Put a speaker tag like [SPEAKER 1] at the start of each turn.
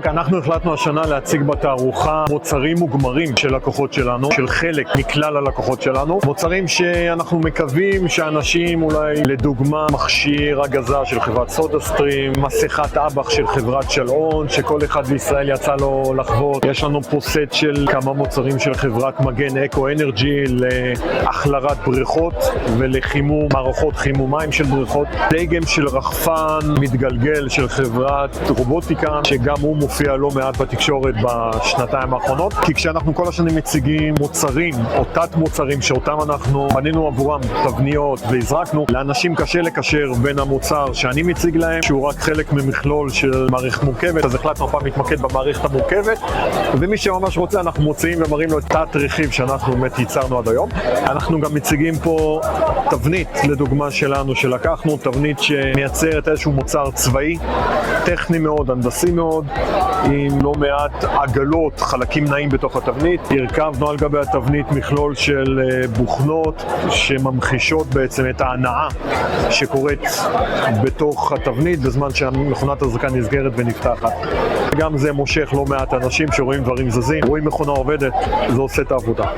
[SPEAKER 1] אוקיי, אנחנו החלטנו השנה להציג בתערוכה מוצרים מוגמרים של לקוחות שלנו, של חלק מכלל הלקוחות שלנו. מוצרים שאנחנו מקווים שאנשים אולי, לדוגמה, מכשיר הגזה של חברת סודה סטרים, מסכת אב"ח של חברת שלאון, שכל אחד בישראל יצא לו לחוות. יש לנו פה סט של כמה מוצרים של חברת מגן אקו אנרג'י להחלרת בריכות ולחימום, מערכות חימום מים של בריכות. דגם של רחפן מתגלגל של חברת רובוטיקה, שגם הוא מופיע לא מעט בתקשורת בשנתיים האחרונות. כי כשאנחנו כל השנים מציגים מוצרים או תת מוצרים שאותם אנחנו בנינו עבורם תבניות והזרקנו, לאנשים קשה לקשר בין המוצר שאני מציג להם, שהוא רק חלק ממכלול של מערכת מורכבת, אז החלטנו פעם להתמקד במערכת המורכבת, ומי שממש רוצה אנחנו מוציאים ומראים לו את תת רכיב שאנחנו באמת ייצרנו עד היום. אנחנו גם מציגים פה תבנית, לדוגמה שלנו, שלקחנו תבנית שמייצרת איזשהו מוצר צבאי, טכני מאוד, הנדסי מאוד, עם לא מעט עגלות, חלקים נעים בתוך התבנית. הרכבנו על גבי התבנית מכלול של בוכנות שממחישות בעצם את ההנאה שקורית בתוך התבנית בזמן שמכונת הזרקה נסגרת ונפתחת. גם זה מושך לא מעט אנשים שרואים דברים זזים, רואים מכונה עובדת, זה עושה את העבודה.